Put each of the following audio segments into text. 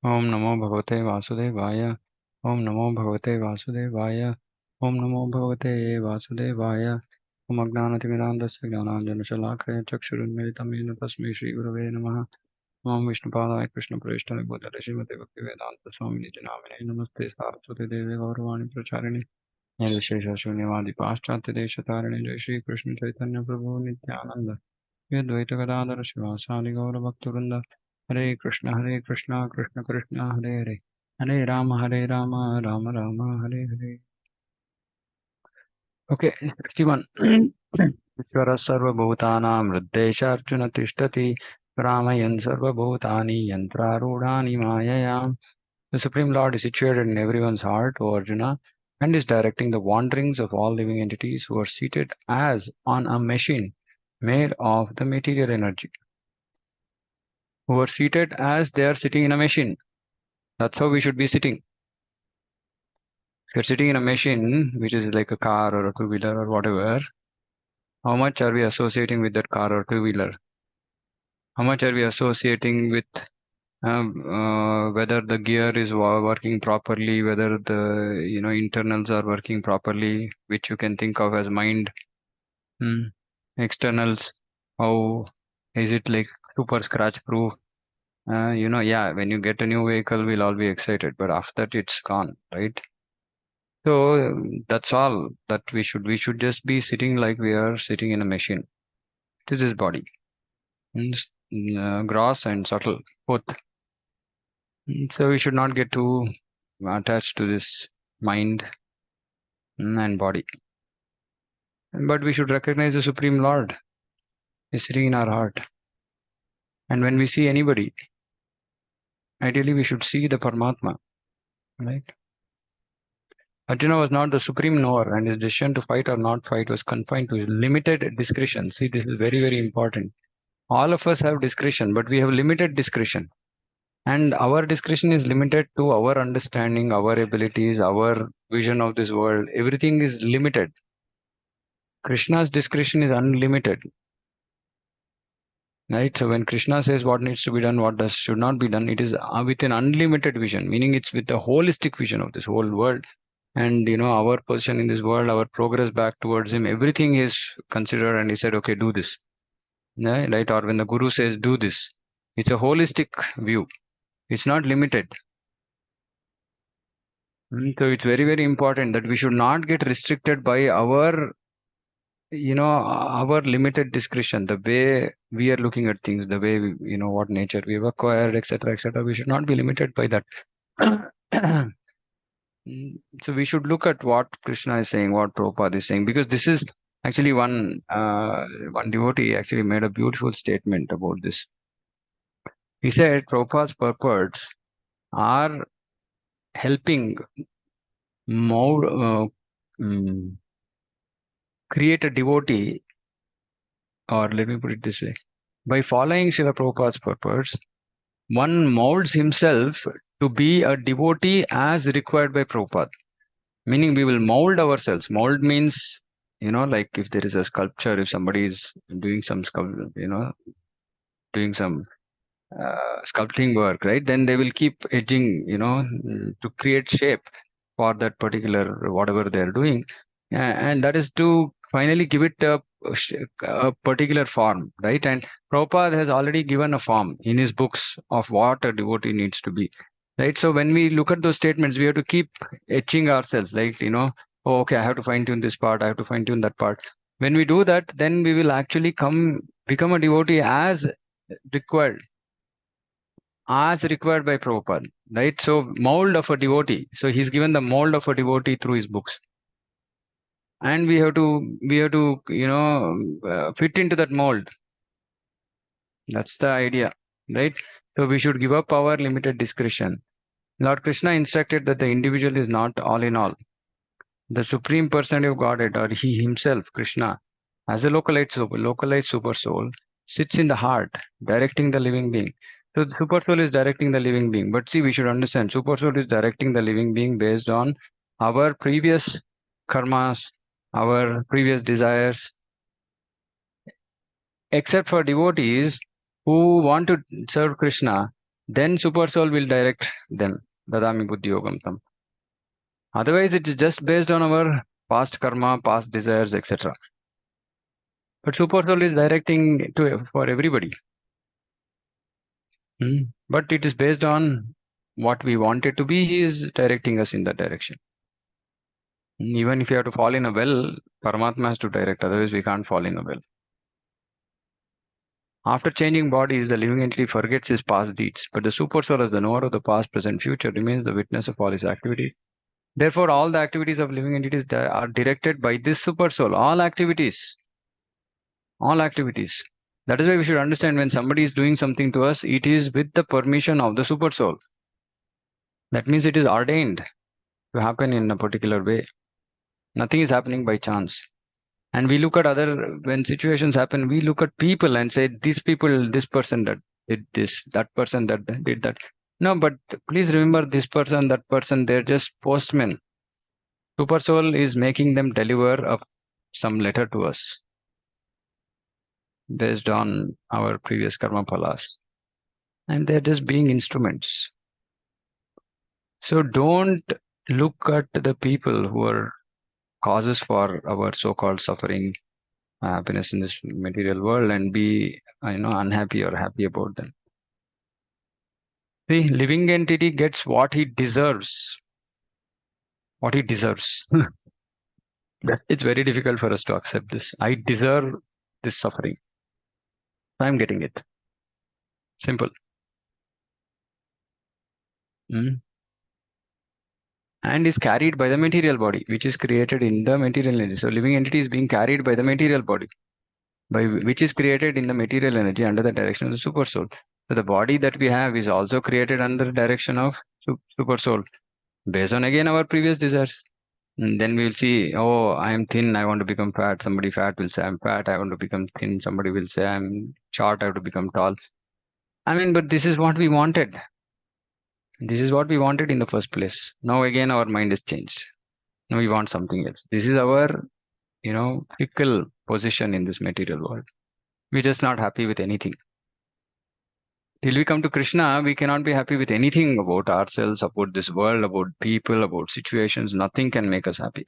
ओम नमो भगवते वासुदेवाय। ओम नमो भगवते वासुदेवाय। ओम नमो भगवते वासुदेवाय। ओम अज्ञानतिमिरान्धस्य ज्ञानाञ्जनशलाकया चक्षुरुन्मिलितं येन तस्मै श्रीगुरवे नमः। ओम विष्णुपादाय कृष्णप्रेष्ठाय भूतले श्रीमते भक्तिवेदान्तस्वामिनिति नामिने नमस्ते सारस्वती देवे गौरवाणी प्रचारिणे निर्विशेषशून्यवादी पाश्चात्यदेशतारिणे जय श्रीकृष्ण चैतन्य प्रभु नित्यानन्द श्री अद्वैत गदाधर शिवासादि गौरभक्तवृंद। हरे कृष्ण कृष्ण कृष्ण हरे हरे, हरे राम राम राम हरे हरे। Okay, 61. ईश्वरः सर्वभूतानां हृद्देश अर्जुन तिष्ठति भ्रामयन् सर्वभूतानि यन्त्रारूढानि मायया. The Supreme Lord is situated in everyone's heart, O Arjuna, and is directing the wanderings of all living entities who are seated as on a machine made of the material energy. Who are seated as they are sitting in a machine. That's how we should be sitting. If you're sitting in a machine, which is like a car or a two-wheeler or whatever, how much are we associating with that car or two-wheeler? How much are we associating with whether the gear is working properly, whether the internals are working properly, which you can think of as mind. Externals, how is it like super scratch proof? Yeah, when you get a new vehicle, we'll all be excited, but after that, it's gone, right? So that's all that we should just be sitting like we are sitting in a machine. This is body, gross and subtle, both. So we should not get too attached to this mind and body. But we should recognize the Supreme Lord is sitting in our heart. And when we see anybody, ideally we should see the Paramatma, right? Arjuna was not the supreme knower, and his decision to fight or not fight was confined to limited discretion. See, this is very, very important. All of us have discretion, but we have limited discretion. And our discretion is limited to our understanding, our abilities, our vision of this world. Everything is limited. Krishna's discretion is unlimited. Right? So when Krishna says what needs to be done, what should not be done, it is with an unlimited vision, meaning it's with a holistic vision of this whole world. And our position in this world, our progress back towards him, everything is considered, and he said, okay, do this. Yeah, right? Or when the Guru says, do this, it's a holistic view. It's not limited. So it's very, very important that we should not get restricted by our limited discretion, the way we are looking at things, the way what nature we have acquired, etc., etc. We should not be limited by that. So we should look at what Krishna is saying, what Prabhupada is saying, because this is actually one devotee actually made a beautiful statement about this. He said Prabhupada's purports are helping create a devotee, or let me put it this way. By following Srila Prabhupada's purpose, one molds himself to be a devotee as required by Prabhupada. Meaning we will mold ourselves. Mold means, like if there is a sculpture, if somebody is doing some doing some sculpting work, right? Then they will keep edging, to create shape for that particular whatever they are doing. And that is to finally give it a particular form, right? And Prabhupada has already given a form in his books of what a devotee needs to be, right? So when we look at those statements, we have to keep etching ourselves, like, oh, okay, I have to fine tune this part, I have to fine tune that part. When we do that, then we will actually become a devotee as required, by Prabhupada, right? So mold of a devotee. So he's given the mold of a devotee through his books, and we have to fit into that mold. That's the idea, right? So we should give up our limited discretion. Lord Krishna instructed that the individual is not all in all. The Supreme Personality of Godhead, or He Himself, Krishna, as a localized super soul, sits in the heart, directing the living being. So the super soul is directing the living being. But see, we should understand, super soul is directing the living being based on our previous karmas, our previous desires, except for devotees who want to serve Krishna. then super soul will direct them. Dadami buddhi yogam tam. Otherwise, it is just based on our past karma, past desires, etc. But super soul is directing to for everybody. But it is based on what we want it to be. He is directing us in that direction. Even if you have to fall in a well, Paramatma has to direct. Otherwise, we can't fall in a well. After changing bodies, the living entity forgets his past deeds, but the super soul, as the knower of the past, present, future, remains the witness of all his activities. Therefore, all the activities of living entities are directed by this super soul. All activities. All activities. That is why we should understand when somebody is doing something to us, it is with the permission of the super soul. That means it is ordained to happen in a particular way. Nothing is happening by chance. And we look at when situations happen, we look at people and say, these people, this person that did this, that person that did that. No, but please remember this person, that person, they're just postmen. Super soul is making them deliver some letter to us based on our previous karma phalas. And they're just being instruments. So don't look at the people who are causes for our so-called suffering, happiness in this material world, and be unhappy or happy about them. The living entity gets what he deserves. What he deserves. It's very difficult for us to accept this. I deserve this suffering. I'm getting it. Simple. And is carried by the material body, which is created in the material energy. So living entity is being carried by the material body, which is created in the material energy under the direction of the super soul. So the body that we have is also created under the direction of super soul, based on again our previous desires. And then we'll see, oh, I am thin, I want to become fat. Somebody fat will say I'm fat, I want to become thin. Somebody will say I'm short, I have to become tall. I mean, but this is what we wanted. This is what we wanted in the first place. Now again our mind is changed. Now we want something else. This is our, fickle position in this material world. We're just not happy with anything. Till we come to Krishna, we cannot be happy with anything about ourselves, about this world, about people, about situations. Nothing can make us happy.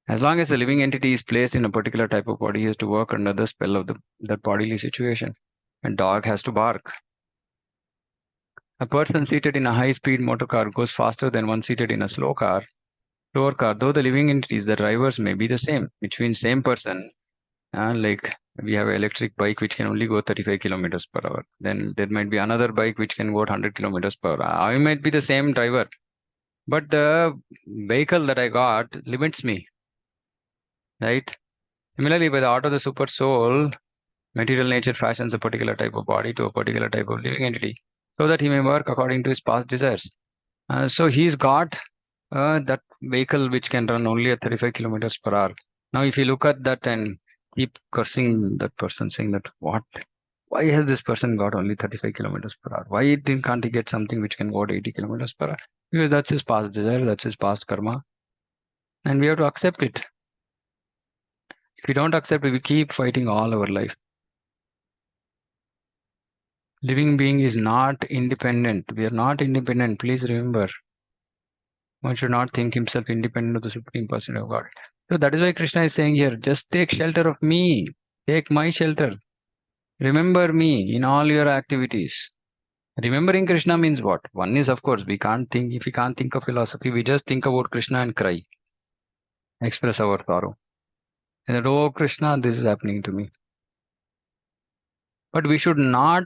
As long as the living entity is placed in a particular type of body, he has to work under the spell of that bodily situation. A dog has to bark. A person seated in a high-speed motor car goes faster than one seated in a slower car, though the living entities, the drivers may be the same, which means same person. Like we have an electric bike which can only go 35 kilometers per hour. Then there might be another bike which can go 100 kilometers per hour. I might be the same driver, but the vehicle that I got limits me, right? Similarly, by the art of the super soul, material nature fashions a particular type of body to a particular type of living entity so that he may work according to his past desires. So he's got that vehicle which can run only at 35 kilometers per hour. Now, if you look at that and keep cursing that person, saying that, why has this person got only 35 kilometers per hour? Why can't he get something which can go to 80 kilometers per hour? Because that's his past desire, that's his past karma. And we have to accept it. If we don't accept it, we keep fighting all our life. Living being is not independent. We are not independent. Please remember. One should not think himself independent of the Supreme Person of God. So that is why Krishna is saying here, just take shelter of me. Take my shelter. Remember me in all your activities. Remembering Krishna means what? One is, of course, if we can't think of philosophy, we just think about Krishna and cry. Express our sorrow. And oh Krishna, this is happening to me. But we should not,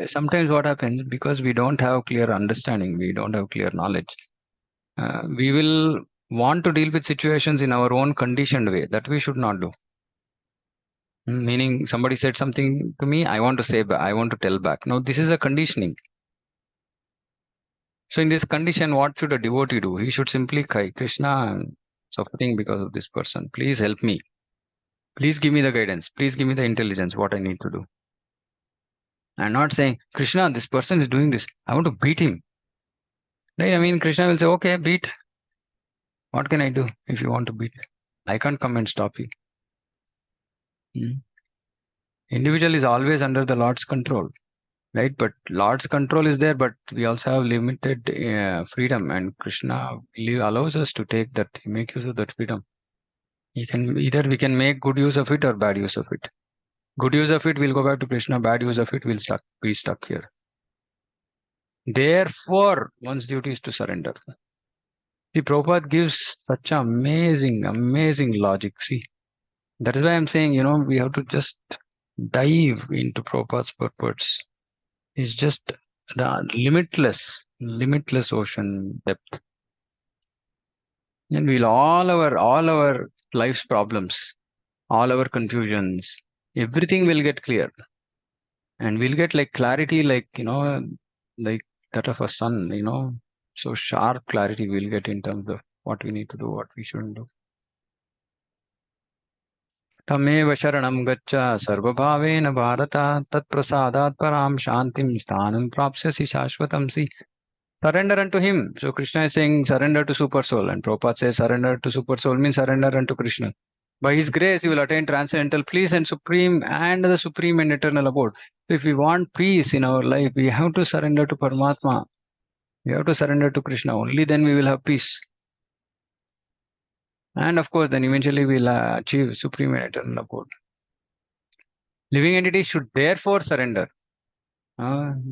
sometimes what happens, because we don't have clear understanding, we don't have clear knowledge, we will want to deal with situations in our own conditioned way. That we should not do. Meaning somebody said something to me, I want to say back, I want to tell back. No, this is a conditioning. So in this condition, what should a devotee do? He should simply cry, Krishna, I'm suffering because of this person. Please help me. Please give me the guidance. Please give me the intelligence, what I need to do. And not saying, Krishna, this person is doing this. I want to beat him. Right? I mean, Krishna will say, okay, beat. What can I do if you want to beat? I can't come and stop you. Individual is always under the Lord's control, right? But Lord's control is there, but we also have limited freedom, and Krishna allows us to take that, make use of that freedom. Either we can make good use of it or bad use of it. Good use of it, we'll go back to Krishna. Bad use of it, we'll be stuck here. Therefore, one's duty is to surrender. See, Prabhupada gives such amazing, amazing logic. See, that is why I'm saying, we have to just dive into Prabhupada's purports. It's just the limitless ocean depth. And all our life's problems, all our confusions, everything will get clear. And we'll get like clarity, like, like that of a sun, so sharp clarity we'll get in terms of what we need to do, what we shouldn't do. तमेव शरणं गच्छ सर्वभावेन भारत तत्प्रसादात् परां शान्तिं स्थानं प्राप्स्यसि शाश्वतं. See, surrender unto him. So Krishna is saying surrender to super soul, and Prabhupada says surrender to super soul means surrender unto Krishna. By his grace you will attain transcendental peace and the supreme and eternal abode. So if we want peace in our life, we have to surrender to Paramatma. We have to surrender to Krishna. Only then we will have peace. And of course, then eventually we'll achieve supreme and eternal abode. Living entities should therefore surrender.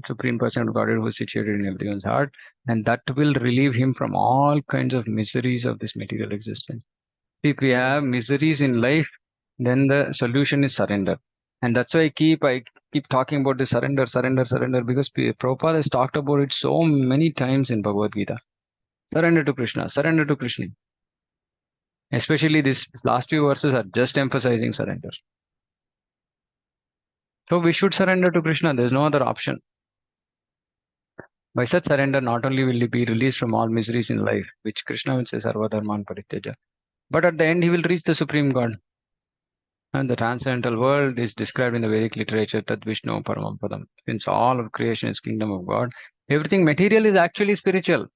Supreme Person of Godhead who is situated in everyone's heart, and that will relieve him from all kinds of miseries of this material existence. If we have miseries in life, then the solution is surrender. And that's why I keep talking about the surrender, because Prabhupada has talked about it so many times in Bhagavad Gita. Surrender to Krishna, surrender to Krishna. Especially these last few verses are just emphasizing surrender. So we should surrender to Krishna. There's no other option. By such surrender, not only will he be released from all miseries in life, which Krishna will say Sarva Dharman Parityaja, but at the end he will reach the Supreme God. And the transcendental world is described in the Vedic literature Tad Vishnu Paramam Padam. Since all of creation is kingdom of God, everything material is actually spiritual,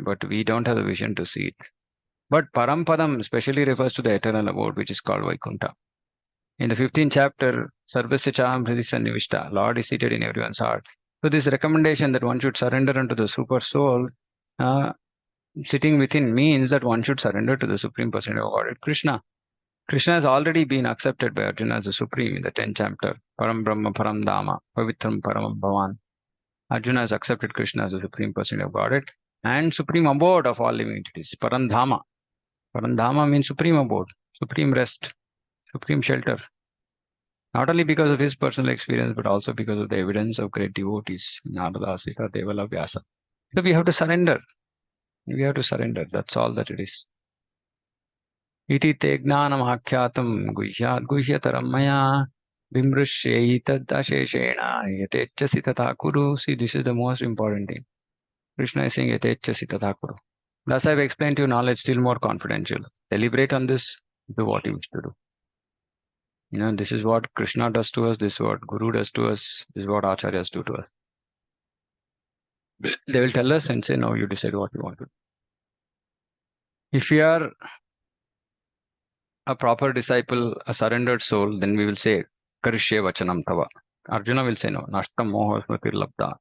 but we don't have the vision to see it. But Parampadam especially refers to the eternal abode, which is called Vaikuntha. In the 15th chapter, Sarvasya Cham Hridhi Sannivishta, Lord is seated in everyone's heart. So this recommendation that one should surrender unto the super soul, sitting within, means that one should surrender to the Supreme Person of Godhead, Krishna. Krishna has already been accepted by Arjuna as the Supreme in the 10th chapter, Param Brahma Param Dhamma, Pavitram Paramam Bhavan. Arjuna has accepted Krishna as the Supreme Person of Godhead and Supreme Abode of all living entities, Parandhama. Parandhama means Supreme Abode, Supreme Rest, Supreme Shelter. Not only because of his personal experience, but also because of the evidence of great devotees, Narada, Sita, Devala, Vyasa. So we have to surrender. We have to surrender. That's all that it is. Iti te gnanamakhyatam guhyataram maya vimrushyeitadasheshena yatechasi tatha kuru. See, this is the most important thing. Krishna is saying yatechasi tatha kuru. Thus I've explained to you knowledge still more confidential. Deliberate on this, do what you wish to do. This is what Krishna does to us, this is what Guru does to us, this is what Acharyas do to us. They will tell us and say, no, you decide what you want to do. If you are a proper disciple, a surrendered soul, then we will say, Karishye Vachanam Tava. Arjuna will say, no, Nashtam Moha Smritir Labdha,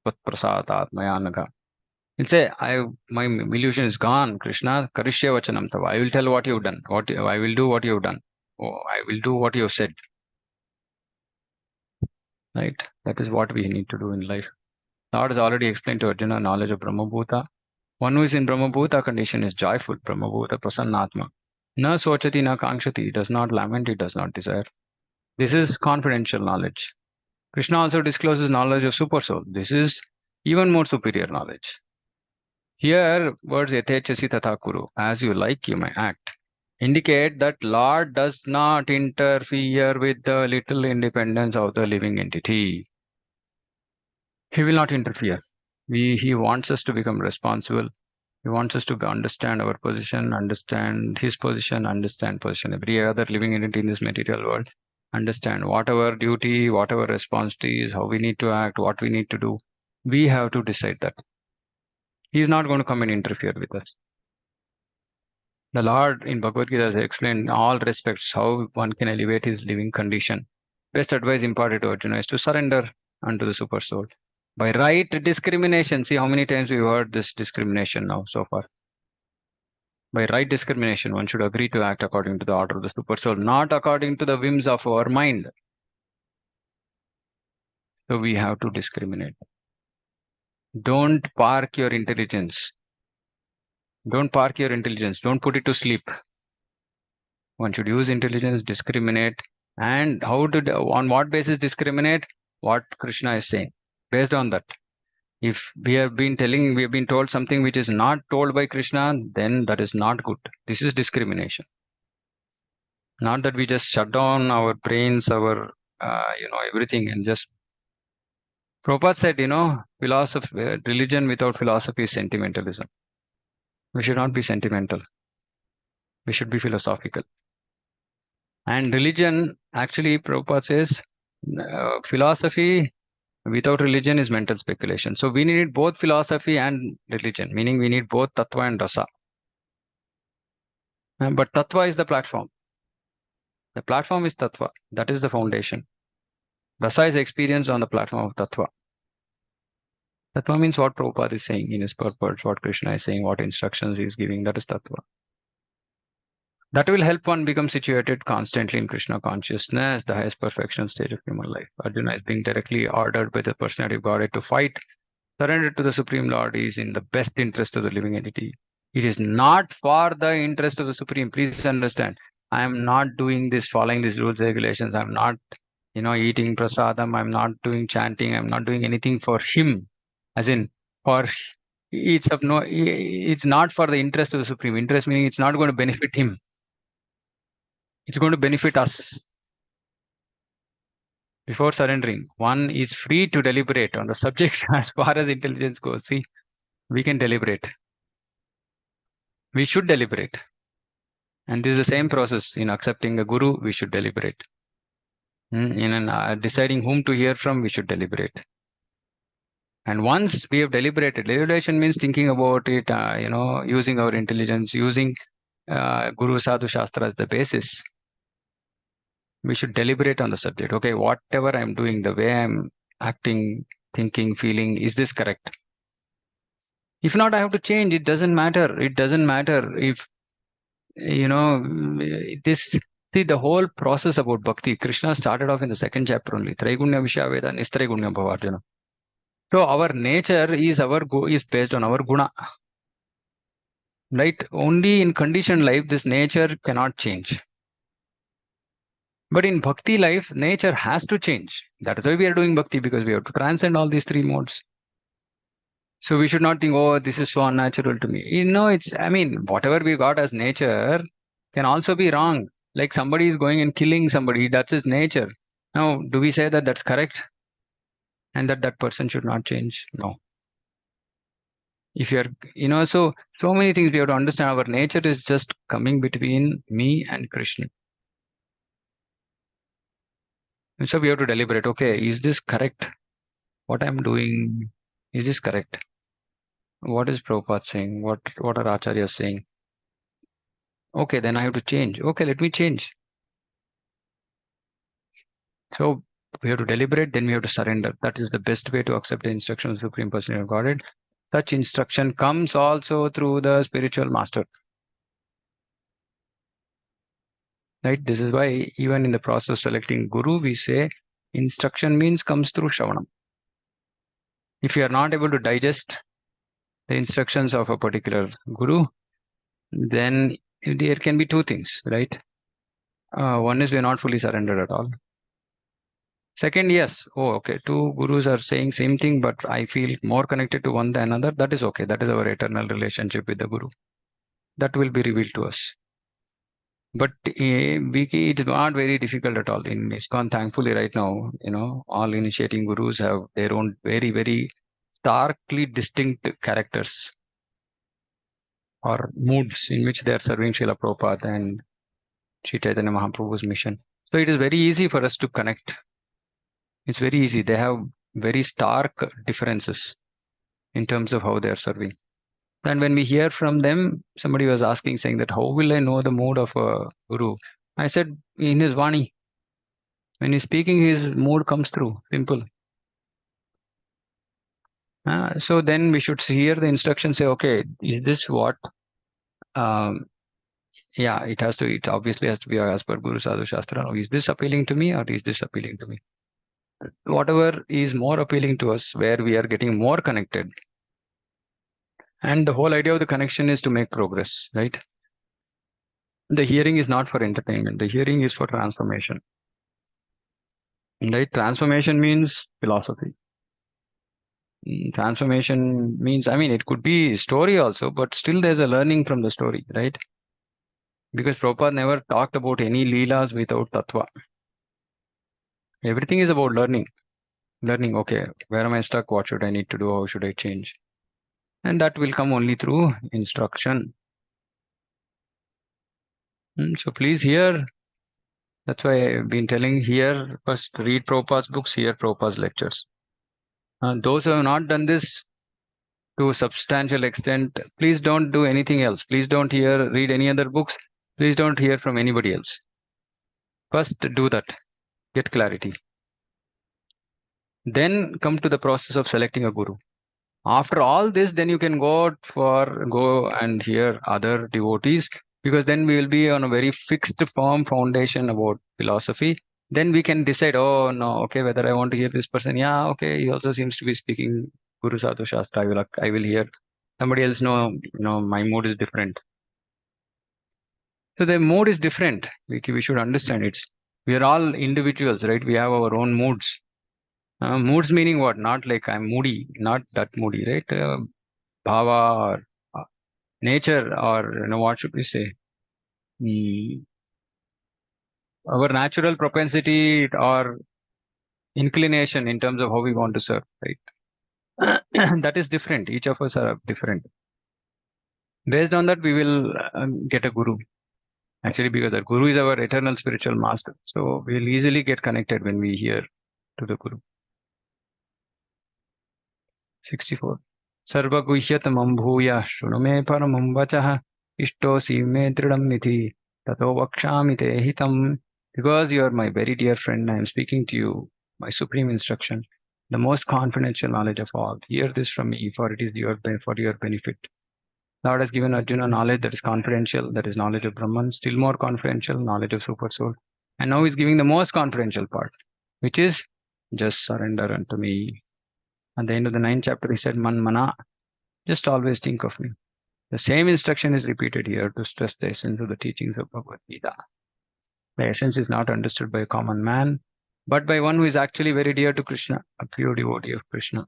Vat Prasadat Mayanaga. He'll say, my illusion is gone, Krishna, Karishye Vachanam Tava. I will tell what you've done. I will do what you've done. I will do what you've said. Right? That is what we need to do in life. Lord has already explained to Arjuna knowledge of Brahmabhuta. One who is in Brahmabhuta condition is joyful, Brahmabhuta Prasannatma. Na sochati na kankshati, does not lament, he does not desire. This is confidential knowledge. Krishna also discloses knowledge of super soul. This is even more superior knowledge. Here, words yatechasi tatha kuru, as you like, you may act, indicate that Lord does not interfere with the little independence of the living entity. He will not interfere. He wants us to become responsible. He wants us to understand our position, understand his position, understand position every other living entity in this material world. Understand whatever duty, whatever responsibility is, how we need to act, what we need to do. We have to decide that. He is not going to come and interfere with us. The Lord in Bhagavad Gita has explained in all respects how one can elevate his living condition. Best advice imparted to Arjuna is to surrender unto the super soul. By right discrimination, see how many times we've heard this discrimination now so far. By right discrimination, one should agree to act according to the order of the super soul, not according to the whims of our mind. So we have to discriminate. Don't park your intelligence. Don't park your intelligence. Don't put it to sleep. One should use intelligence, discriminate, and on what basis discriminate? What Krishna is saying. Based on that, if we have been told something which is not told by Krishna, then that is not good. This is discrimination. Not that we just shut down our brains, our everything, and just. Prabhupada said, religion without philosophy is sentimentalism. We should not be sentimental. We should be philosophical. And religion, actually, Prabhupada says, philosophy without religion is mental speculation. So we need both philosophy and religion, meaning we need both tattva and rasa. But tattva is the platform. The platform is tattva. That is the foundation. Rasa is experience on the platform of tattva. Tattva means what Prabhupada is saying in his purport, what Krishna is saying, what instructions he is giving. That is tattva. That will help one become situated constantly in Krishna consciousness, the highest perfection stage of human life. Arjuna is being directly ordered by the personality of Godhead to fight. Surrender to the Supreme Lord is in the best interest of the living entity. It is not for the interest of the Supreme. Please understand. I am not doing this, following these rules, regulations. I'm not, eating prasadam. I'm not doing chanting. I'm not doing anything for him. As in, for it's not for the interest of the Supreme. Interest meaning it's not going to benefit him. It's going to benefit us. Before surrendering, one is free to deliberate on the subject as far as intelligence goes. See, we can deliberate. We should deliberate. And this is the same process. In accepting a guru, we should deliberate. In deciding whom to hear from, we should deliberate. And once we have deliberated, deliberation means thinking about it, using our intelligence, using Guru Sadhu Shastra as the basis. We should deliberate on the subject. Okay, whatever I'm doing, the way I'm acting, thinking, feeling, is this correct? If not, I have to change. It doesn't matter. It doesn't matter if, see the whole process about bhakti. Krishna started off in the second chapter only. Traigunya Vishaveda Nistraigunya Bhavarjana. So our nature is based on our guna. Right? Only in conditioned life, this nature cannot change. But in bhakti life, nature has to change. That is why we are doing bhakti, because we have to transcend all these three modes. So we should not think, oh, this is so unnatural to me. Whatever we got as nature can also be wrong. Like somebody is going and killing somebody, that's his nature. Now, do we say that that's correct? And that person should not change? No. If you're, so many things we have to understand. Our nature is just coming between me and Krishna. And so we have to deliberate, okay, is this correct? What I'm doing, is this correct? What is Prabhupada saying? What are Acharyas saying? Okay, then I have to change. Okay, let me change. So we have to deliberate, then we have to surrender. That is the best way to accept the instruction of the Supreme Personality of Godhead. Such instruction comes also through the spiritual master. Right? This is why even in the process of selecting Guru, we say instruction means comes through Shravanam. If you are not able to digest the instructions of a particular Guru, then there can be two things, right? One is we are not fully surrendered at all. Second, yes, okay, two gurus are saying same thing, but I feel more connected to one than another. That is okay. That is our eternal relationship with the Guru. That will be revealed to us. But it is not very difficult at all. In ISKCON, thankfully, right now, all initiating gurus have their own very, very starkly distinct characters or moods in which they are serving Srila Prabhupada and Sri Chaitanya Mahaprabhu's mission. So it is very easy for us to connect. It's very easy. They have very stark differences in terms of how they are serving. And when we hear from them, somebody was asking, saying that, how will I know the mood of a guru? I said, in his Vani. When he's speaking, his mood comes through. Simple. So then we should hear the instruction, say, okay, is this what? Um, yeah, it obviously has to be as per Guru Sadhu Shastra. Now, is this appealing to me or is this appealing to me? Whatever is more appealing to us, where we are getting more connected. And the whole idea of the connection is to make progress, right? The hearing is not for entertainment. The hearing is for transformation. Right? Transformation means philosophy. Transformation means, I mean, it could be story also, but still there's a learning from the story, right? Because Prabhupada never talked about any leelas without tattva. Everything is about learning. Learning, okay, where am I stuck? What should I need to do? How should I change? And that will come only through instruction. So please hear. That's why I've been telling here, first read Prabhupada's books, hear Prabhupada's lectures. Those who have not done this to a substantial extent, please don't do anything else. Please don't read any other books. Please don't hear from anybody else. First do that. Get clarity. Then come to the process of selecting a guru. After all this, then you can go and hear other devotees, because then we will be on a very fixed firm foundation about philosophy. Then we can decide, oh no, okay, whether I want to hear this person. Yeah, okay, he also seems to be speaking Guru Sadhu Shastra. I will hear. Somebody else, no, my mood is different. So the mood is different. We should understand it. We are all individuals, right? We have our own moods. Moods meaning what? Not like I'm moody, not that moody, right? Bhava or nature, or what should we say? Mm, our natural propensity or inclination in terms of how we want to serve, right? That is different. Each of us are different. Based on that, we will get a guru. Actually, because the guru is our eternal spiritual master, so we'll easily get connected when we hear to the guru. 64. सर्वगुह्यतमं भूयः शृणु मे परमं वचः इष्टोऽसि मे दृढं इति ततो वक्ष्यामि ते हितम्. Because you are my very dear friend, I am speaking to you, my supreme instruction, the most confidential knowledge of all. Hear this from me, for it is for your benefit. Lord has given Arjuna knowledge that is confidential, that is knowledge of Brahman, still more confidential, knowledge of Super Soul. And now he's giving the most confidential part, which is just surrender unto me. At the end of the 9th chapter, he said, Man mana, just always think of me. The same instruction is repeated here to stress the essence of the teachings of Bhagavad Gita. The essence is not understood by a common man, but by one who is actually very dear to Krishna, a pure devotee of Krishna.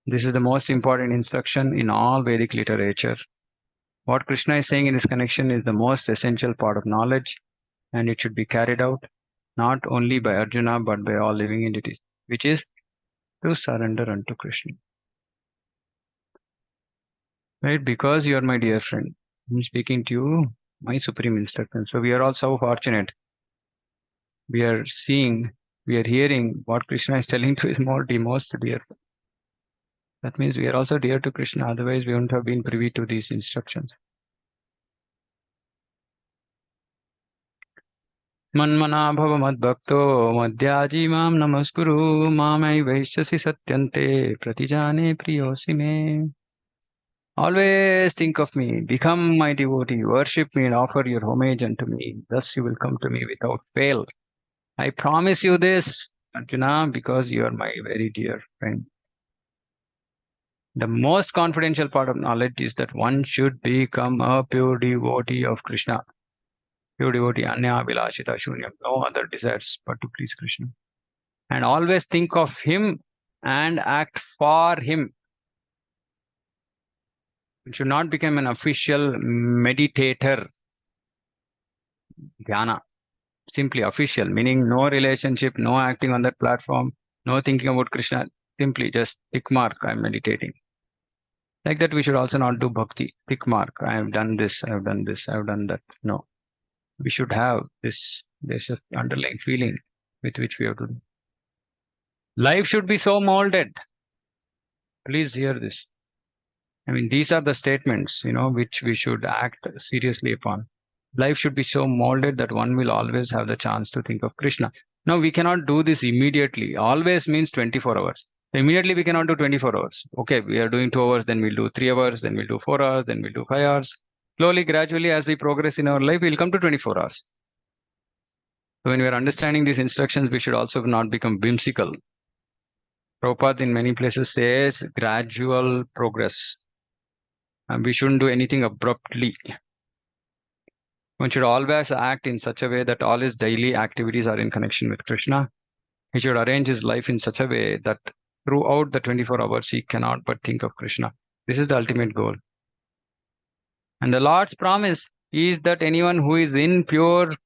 This is the most important instruction in all Vedic literature. What Krishna is saying in this connection is the most essential part of knowledge, and it should be carried out not only by Arjuna but by all living entities, which is to surrender unto Krishna. Right? Because you are my dear friend. I'm speaking to you, my supreme instruction. So we are all so fortunate. We are hearing what Krishna is telling to his most dear. That means we are also dear to Krishna. Otherwise, we wouldn't have been privy to these instructions. Manmana bhava madbhakto madhyaji mam namaskuru mamai vaishyasi satyante pratijane priyosi me. Always think of me, become my devotee, worship me and offer your homage unto me. Thus you will come to me without fail. I promise you this, Arjuna, because you are my very dear friend. The most confidential part of knowledge is that one should become a pure devotee of Krishna. Pure devotee, anya vilashita shunyam, no other desires but to please Krishna. And always think of him and act for him. You should not become an official meditator. Dhyana. Simply official, meaning no relationship, no acting on that platform, no thinking about Krishna. Simply just tick mark, I'm meditating. Like that, we should also not do bhakti. Tick mark, I have done this, I have done this, I have done that. No. We should have this underlying feeling with which we have to do. Life should be so molded. Please hear this. I mean, these are the statements, which we should act seriously upon. Life should be so molded that one will always have the chance to think of Krishna. Now we cannot do this immediately. Always means 24 hours. Immediately we cannot do 24 hours. Okay, we are doing 2 hours, then we'll do 3 hours, then we'll do 4 hours, then we'll do 5 hours. Slowly, gradually, as we progress in our life, we'll come to 24 hours. So when we are understanding these instructions, we should also not become whimsical. Prabhupada in many places says gradual progress. And we shouldn't do anything abruptly. One should always act in such a way that all his daily activities are in connection with Krishna. He should arrange his life in such a way that throughout the 24 hours he cannot but think of Krishna. This is the ultimate goal. And the Lord's promise is that anyone who is in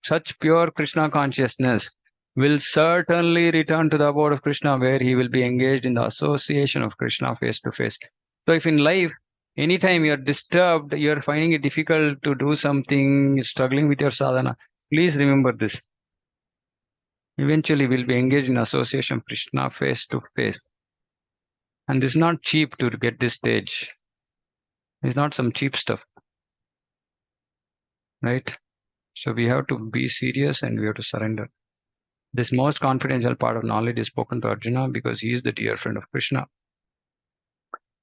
such pure Krishna consciousness will certainly return to the abode of Krishna, where he will be engaged in the association of Krishna face to face. So if in life, anytime you're disturbed, you're finding it difficult to do something, struggling with your sadhana, please remember this. Eventually, we'll be engaged in association of Krishna face to face. And this is not cheap to get this stage. It's not some cheap stuff, right? So we have to be serious and we have to surrender. This most confidential part of knowledge is spoken to Arjuna because he is the dear friend of Krishna.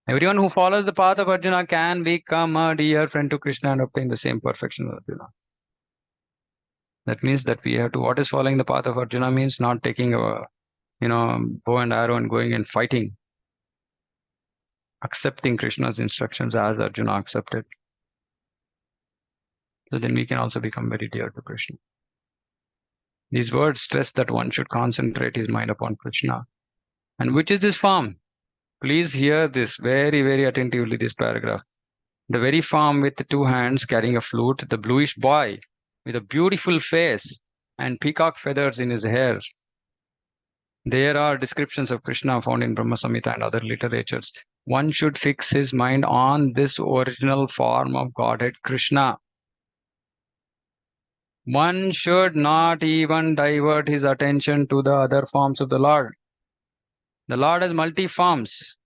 Everyone who follows the path of Arjuna can become a dear friend to Krishna and obtain the same perfection as Arjuna. That means that we have to, what is following the path of Arjuna means not taking a, bow and arrow and going and fighting. Accepting Krishna's instructions as Arjuna accepted. So then we can also become very dear to Krishna. These words stress that one should concentrate his mind upon Krishna. And which is this form? Please hear this very, very attentively, this paragraph. The very form with the 2 hands carrying a flute, the bluish boy with a beautiful face and peacock feathers in his hair. There are descriptions of Krishna found in Brahma Samhita and other literatures. One should fix his mind on this original form of Godhead Krishna. One should not even divert his attention to the other forms of the Lord. The Lord has multi forms,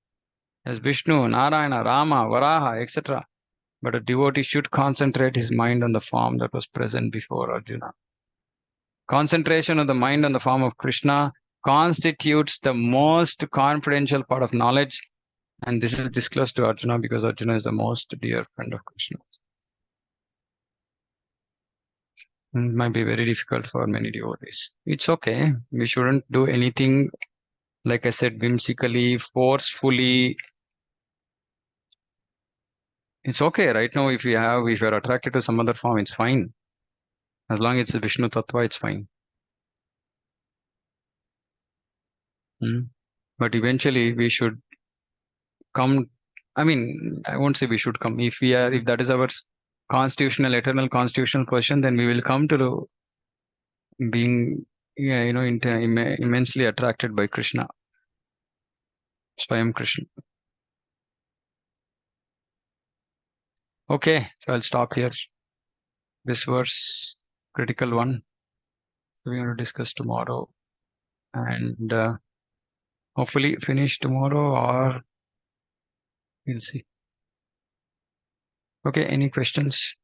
as Vishnu, Narayana, Rama, Varaha, etc. But a devotee should concentrate his mind on the form that was present before Arjuna. Concentration of the mind on the form of Krishna constitutes the most confidential part of knowledge, and this is disclosed to Arjuna because Arjuna is the most dear friend of Krishna. It might be very difficult for many devotees. It's okay. We shouldn't do anything, like I said, whimsically, forcefully. It's okay. Right now, if you're attracted to some other form, it's fine. As long as it's a Vishnu Tattva, it's fine. But eventually we should come. I mean, I won't say we should come. If that is our eternal constitutional position, then we will come to being, immensely attracted by Krishna, Swayam Krishna. Okay, so I'll stop here. This verse, critical one, so we're going to discuss tomorrow, and hopefully finish tomorrow, or we'll see. Okay, any questions?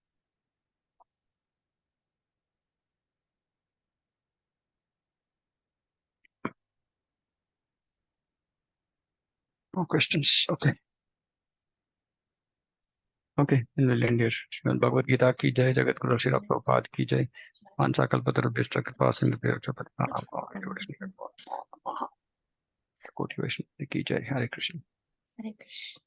No questions. Okay. Okay, then we'll end here. Srimad Bhagavad Gita ki jai, Jagat Guru Srila Prabhupada ki jai. Vancha kalpatarubhyashta kripa sindhu Koti Vaishnava ki jai. Hare Krishna. Hare Krishna.